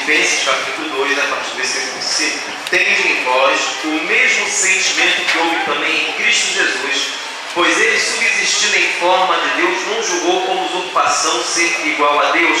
Filipenses capítulo 2, a partir do versículo 5. Tende em vós o mesmo sentimento que houve também em Cristo Jesus, pois ele, subsistindo em forma de Deus, não julgou como usurpação ser igual a Deus.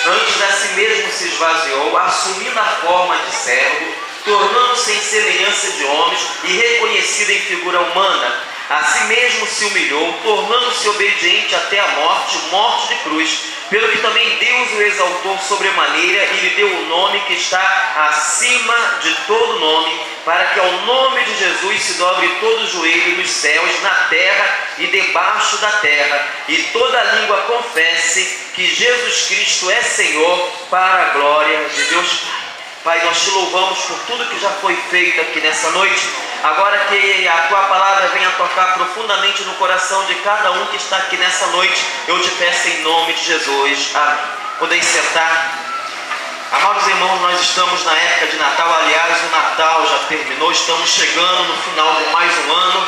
Antes a si mesmo se esvaziou, assumindo a forma de servo, tornando-se em semelhança de homens e reconhecido em figura humana. A si mesmo se humilhou, tornando-se obediente até a morte, morte de cruz. Pelo que também Deus o exaltou sobremaneira e lhe deu o nome que está acima de todo nome, para que ao nome de Jesus se dobre todo o joelho nos céus, na terra e debaixo da terra, e toda língua confesse que Jesus Cristo é Senhor, para a glória de Deus Pai. Pai, nós te louvamos por tudo que já foi feito aqui nessa noite. Agora que a tua palavra venha tocar profundamente no coração de cada um que está aqui nessa noite, eu te peço em nome de Jesus. Amém. Podem sentar. Amados irmãos, nós estamos na época de Natal. Aliás, o Natal já terminou, estamos chegando no final de mais um ano,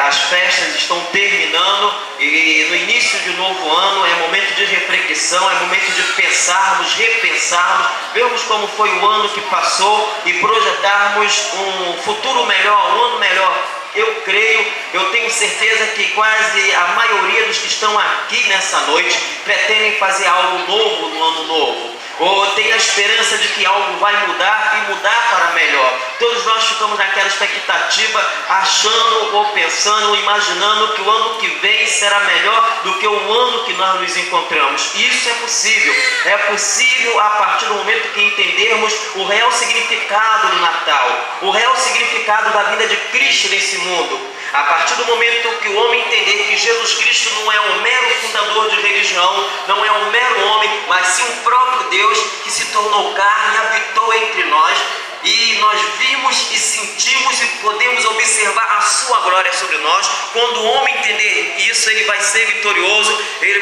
as festas estão terminando e no início de um novo ano é momento de reflexão, é momento de pensarmos, repensarmos, vermos como foi o ano que passou e projetarmos um futuro melhor, um ano melhor. Eu creio, eu tenho certeza que quase a maioria dos que estão aqui nessa noite pretendem fazer algo novo no ano novo, ou tem a esperança de que algo vai mudar e mudar para melhor. Todos nós ficamos naquela expectativa, achando ou pensando, ou imaginando que o ano que vem será melhor do que o ano que nós nos encontramos. Isso é possível a partir do momento que entendermos o real significado do Natal, o real significado da vinda de Cristo nesse mundo. A partir do momento que o homem entender que Jesus Cristo não é um mero fundador de religião, não é um mero homem, mas sim o próprio Deus que se tornou carne e habitou entre nós, e nós vimos e sentimos e podemos observar a sua glória sobre nós. Quando o homem entender isso, ele vai ser vitorioso, ele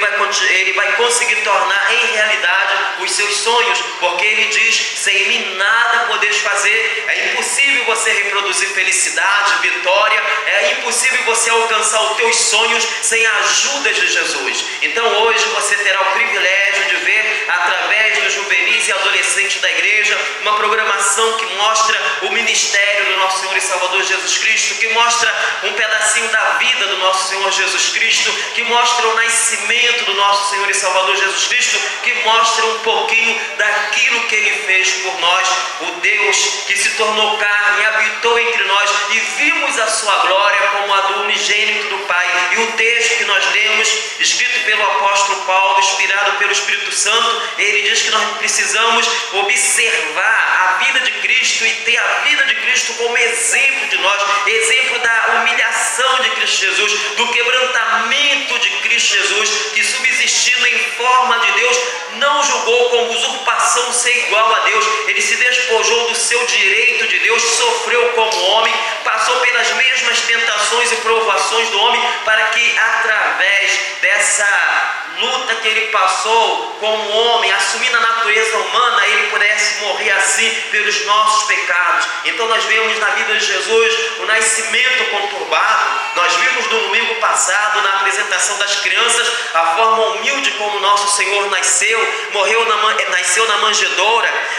vai conseguir tornar em realidade os seus sonhos, porque ele diz: sem mim nada podeis fazer. É impossível você reproduzir felicidade, vitória, é impossível você alcançar os teus sonhos sem a ajuda de Jesus. Então hoje você terá o privilégio de ver, através dos juvenis e adolescentes da igreja, uma programação que mostra o ministério do nosso Senhor e Salvador Jesus Cristo, que mostra um pedacinho da vida do nosso Senhor Jesus Cristo, que mostra o nascimento do nosso Senhor e Salvador Jesus Cristo, que mostra um pouquinho daquilo que Ele fez por nós, o Deus que se tornou carne e habitou entre nós, e vimos a sua glória como a do unigênito do Pai. E o texto que nós lemos, escrito pelo apóstolo Paulo, inspirado pelo Espírito Santo, ele diz que nós precisamos observar a vida de Cristo e ter a vida de Cristo como exemplo de nós, exemplo da humilhação de Cristo Jesus, do quebrantamento de Cristo Jesus, que subsistindo em forma de Deus, não julgou como usurpação ser igual a Deus. Ele se despojou do seu direito de Deus, sofreu como homem, passou pelas mesmas tentações e provações do homem, para que através dessa luta que ele passou como homem, assumindo a natureza humana, ele pudesse morrer assim pelos nossos pecados. Então nós vemos na vida de Jesus o nascimento conturbado. Nós vimos no domingo passado, na apresentação das crianças, a forma humilde como nosso Senhor nasceu,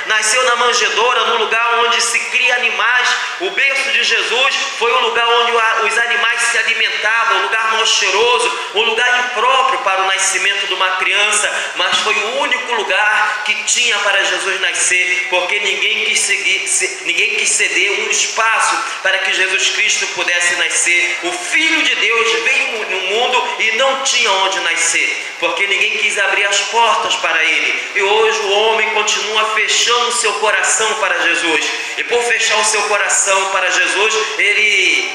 nasceu na manjedoura, no lugar onde se cria animais. O berço de Jesus foi o lugar onde os animais se alimentavam, um lugar mal cheiroso, um lugar impróprio para o nascimento de uma criança, mas foi o único lugar que tinha para Jesus nascer, porque ninguém quis ceder um espaço para que Jesus Cristo pudesse nascer. O Filho de Deus veio no mundo e não tinha onde nascer, porque ninguém quis abrir as portas para ele. E hoje o homem continua fechando o seu coração para Jesus, e por fechar o seu coração para Jesus, ele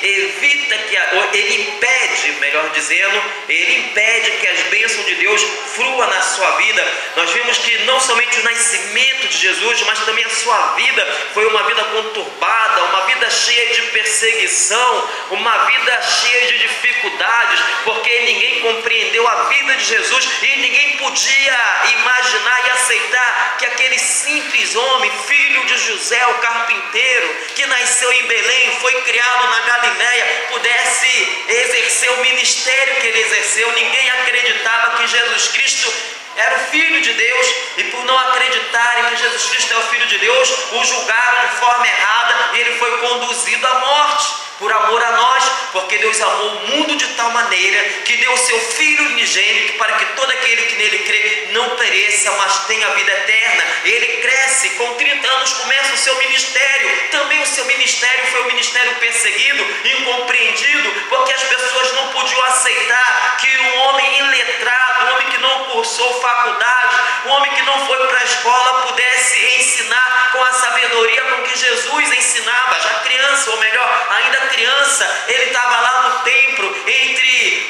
impede que as bênçãos de Deus flua na sua vida. Nós vimos que não somente o nascimento de Jesus, mas também a sua vida foi uma vida conturbada, uma vida cheia de perseguição, uma vida cheia de dificuldades, porque ninguém compreendeu a vida de Jesus e ninguém podia imaginar e aceitar que aquele simples homem, filho de José, o carpinteiro, que nasceu em Belém, foi criado na Galileia, pudesse exercer o ministério que ele exerceu. Ninguém acreditava que Jesus Cristo era o Filho de Deus, e por não acreditarem que Jesus Cristo é o Filho de Deus, o julgaram de forma errada e ele foi conduzido à morte. Por amor a nós, porque Deus amou o mundo de tal maneira que deu o seu Filho unigênito para que todo aquele que nele crê não pereça, mas tenha vida eterna. Ele cresce, com 30 anos começa o seu ministério. Também o seu ministério foi um ministério perseguido, incompreendido, porque as pessoas não podiam aceitar que um homem iletrado, um homem que não cursou faculdade, um homem que não foi para a escola pudesse ensinar com a sabedoria com que Jesus ensinava. Já criança, ou melhor, ainda criança, ele estava lá no templo, entre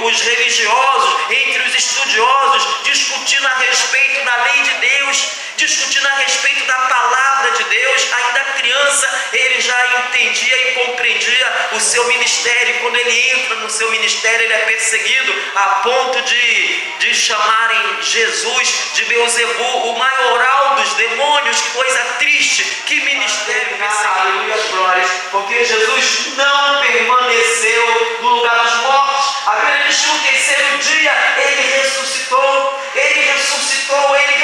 os religiosos, entre os estudiosos, discutindo a respeito da lei de Deus, discutindo a respeito da palavra de Deus. Ainda criança, ele já entendia e compreendia o seu ministério. Quando ele entra no seu ministério, ele é perseguido a ponto de chamarem Jesus de Beelzebul, o maioral dos demônios. Que coisa triste, que ministério perseguido. Aleluia, glórias, porque Jesus não permaneceu no lugar dos mortos. A Bíblia diz que no terceiro dia ele ressuscitou, ele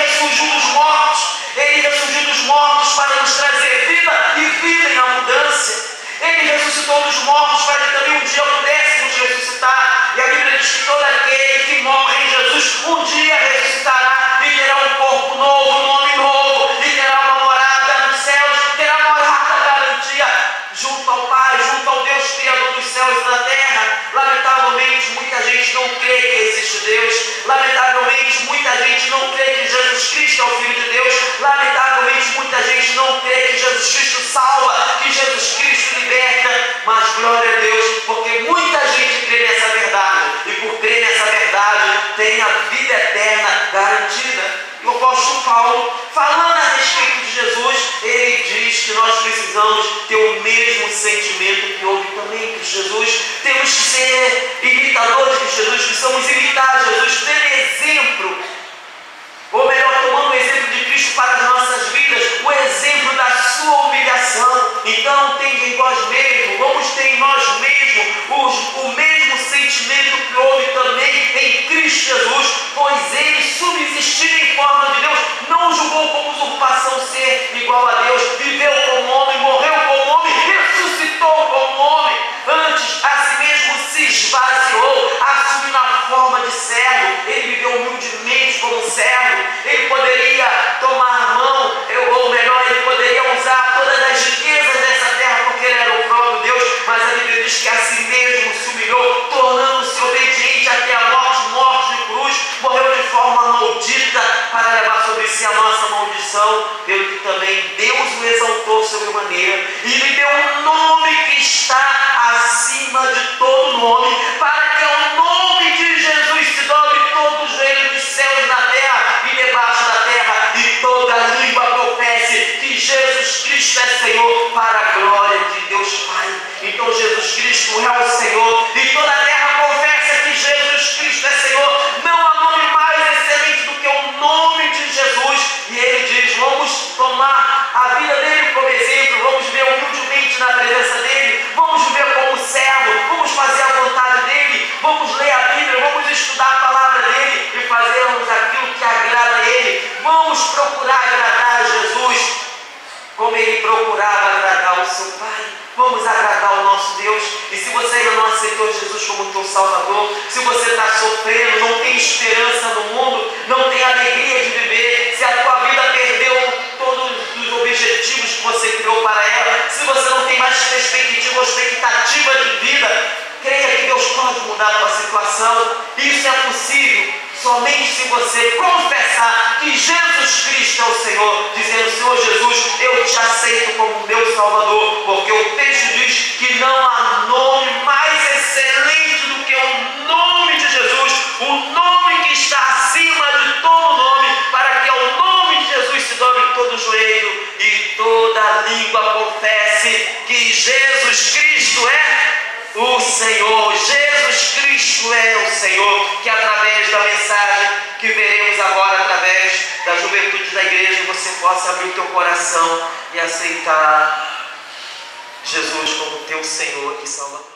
ressurgiu dos mortos, ele ressurgiu dos mortos para nos trazer vida e vida em abundância. Ele ressuscitou dos mortos para que também um dia pudéssemos ressuscitar. E a Bíblia diz que todo aquele que morre em Jesus um dia ressuscitará e terá um corpo novo, um nome novo, e terá uma morada nos céus, terá morada garantia junto ao Pai, junto ao Deus Criador dos céus e da terra. Lamentavelmente, muita gente não crê que existe Deus. Lamentavelmente, muita gente não crê que Jesus Cristo é o Filho de Deus. Lamentavelmente, muita gente não crê que Jesus Cristo salva, que Jesus Cristo liberta. Mas glória a Deus, porque muita gente crê nessa verdade, e por crer nessa verdade tem a vida eterna garantida. O apóstolo Paulo, falando a respeito de Jesus, ele diz que nós precisamos ter o mesmo sentimento que houve também em Jesus. Temos que ser imitadores de Jesus, precisamos imitar Jesus, ter exemplo, ou melhor, tomando o exemplo de Cristo para as nossas vidas, o exemplo da sua humilhação. Então, tende em vós mesmos, vamos ter em nós mesmos o mesmo sentimento que houve também em Cristo Jesus, pois ele, subsistindo em forma de Deus, não julgou como usurpação ser igual a Deus, viveu como homem, morreu como homem, ressuscitou como homem. Antes, a si mesmo se esvaziou, assumindo a forma de servo. Ele viveu humildemente como servo. Ele poderia tomar a mão, ou melhor, ele poderia usar todas as riquezas dessa terra, porque ele era o próprio Deus, mas a Bíblia diz que a si mesmo se humilhou, tornando-se obediente até a morte de cruz, morreu de forma maldita para levar sobre si a nossa maldição, pelo que também Deus o exaltou sobremaneira e lhe deu um nome que está acima de todo nome, para que ao nome de Jesus se dobre todo o joelho dos céus e na terra e debaixo da terra, e toda língua confesse que Jesus Cristo é Senhor, para a glória de Deus Pai. Então Jesus Cristo é o Senhor, e toda a terra confessa que Jesus Cristo é Senhor. Não há nome mais excelente do que o nome de Jesus. E ele diz: vamos tomar a vida dele como exemplo, vamos viver humildemente na presença dele, vamos viver como servo, vamos fazer a vontade dele, vamos ler a Bíblia, vamos estudar a palavra dele e fazermos aquilo que agrada a ele. Vamos procurar agradar a Jesus como ele procurava agradar o seu Pai. Vamos agradar o nosso Deus. E se você ainda não aceitou Jesus como teu Salvador, se você está sofrendo, não tem esperança no mundo, não tem alegria de viver, se a tua vida perdeu todos os objetivos que você criou para ela, se você não tem mais perspectiva ou expectativa de vida, creia que Deus pode mudar a tua situação. Isso é possível somente se você confessar que Jesus Cristo é o Senhor, dizendo: Senhor Jesus, eu te aceito como meu Salvador, porque o texto diz que não há nome mais excelente do que o nome de Jesus, o nome que está acima de todo nome, para que ao nome de Jesus se dobre todo o joelho e toda língua confesse que Jesus Cristo é o Senhor. Jesus Cristo é o Senhor. Que através da mensagem que veremos agora, através da juventude da igreja, você possa abrir o teu coração e aceitar Jesus como teu Senhor e Salvador.